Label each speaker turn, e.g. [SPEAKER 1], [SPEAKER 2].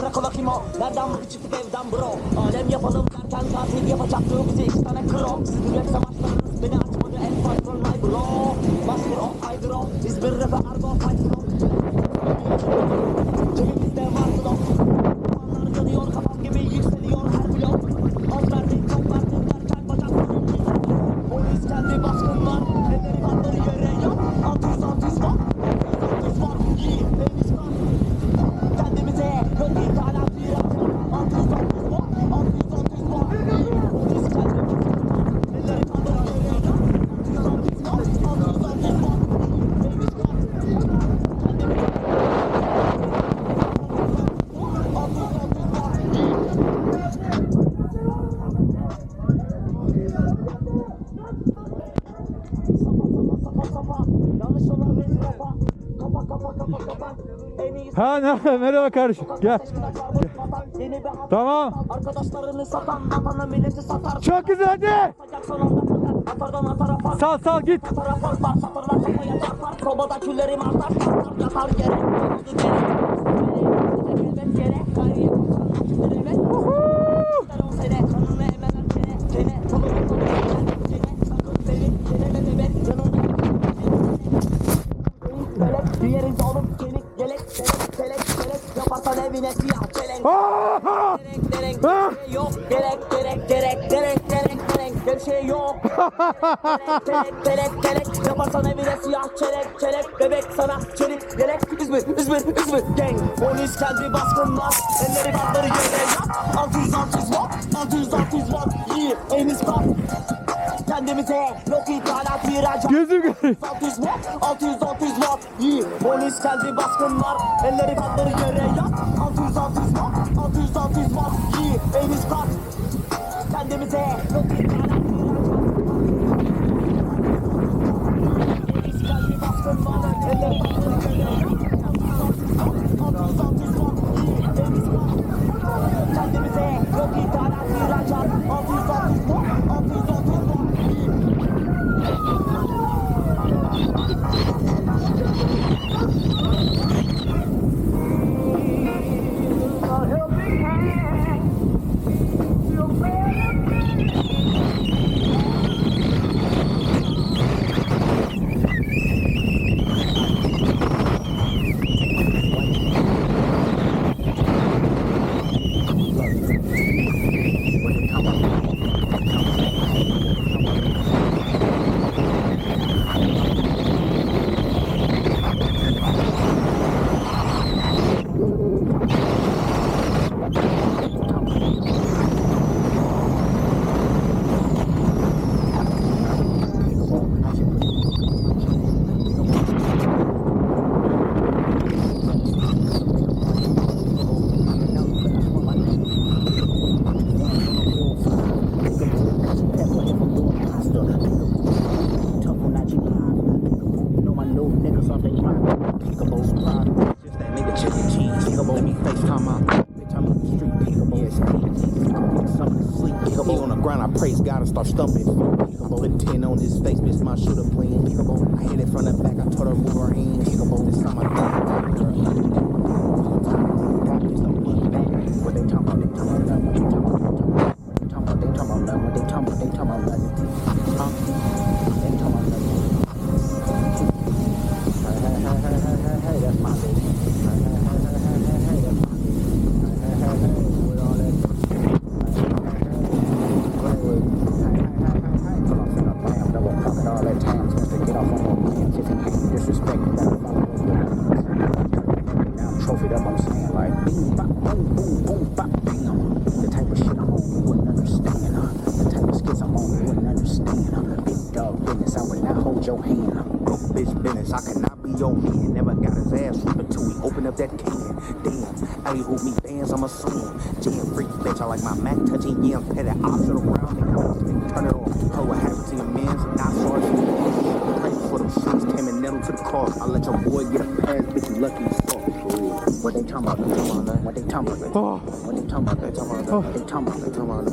[SPEAKER 1] karakola kim o? Nereden bu küçüklük evden bro? Alem yapalım derken tatil yapacaktı bize 2 tane kro. Sizin rap savaşlarınız beni açmadı en fazla my bro. Master of hydro, biz bir rap'e argo fight bro. Cebimizde var blok. Dumanlar yanıyor kafam gibi yükseliyor her blok. Az verdik çok verdim derken bacaklarım güzel. Polis kendi baskınlar, elleri kaldır yere yap. 600 var, 600 var, iyi neymiş var. Kendimize yok ithalat bir atıyor. 600 var, 600 var, 600 var. Polis kendi elleri kaldır yere yap. 600 var, 600 var, 600 var, neymiş var.
[SPEAKER 2] Ha merhaba kardeşim. Gel. Tamam.
[SPEAKER 1] Arkadaşlarını satan vatanı milleti satar.
[SPEAKER 2] Çok güzel hadi. Sal git.
[SPEAKER 1] Sobada küllerim artar yatar gerek. Diğerinde olup gelek yaparsan evine siyah çelenk. Yok gerek bir şey yok. Gerek yaparsan evine siyah çelek bebek sana çelik gerek. İzmir gang. Polis geldi baskınlar, elleri kaldır yere yap. 600 var, iyi en üst kat. Kendimize yok ithalat ihracat.
[SPEAKER 2] Gözüm görüyor.
[SPEAKER 1] 600 var, iyi polis geldi baskınlar, elleri kaldır yere yap. 600 var, iyi en üst kat. Kendimize yok ithalat ihracat. Polis geldi baskınlar, elleri kaldır yere yap. 600 var, iyi en üst kat. Kendimize yok ithalat ihracat. 600 var, iyi.
[SPEAKER 3] Praise God and start stumping. Put 10 on his face, bitch, my shooter playing. I hit it from the back, I told her move her hands. This time I got her. What they talking about? They talking about nothing. They talking about nothing. They talking about nothing. Huh? They talking about nothing. Hey, that's my baby. Hey, that's my baby. Hey, with all that. All that time just to get off on my hands. If you hate disrespect, you gotta follow me. Now I'm trophied up, I'm saying like boom, bop, boom, bop, bam. The type of shit I'm on, you wouldn't understand. The type of skits I'm on, you wouldn't understand. Big dog business, I would not hold your hand. Broke bitch business, I cannot be your man. Never got his ass whooped until we open up that can. Damn, I ain't hold me bands, I'm a son. Jam freak bitch, I like my Mac touching yams. Pay that option around and turn it off. Her what happened to your mans, not sorry. Pray for them shoes, came and nailed to the cross. I let your boy get a pass, bitch, you lucky you saw. What they talking about? What they talking about? What they talking about? What they talking about? What they talking about?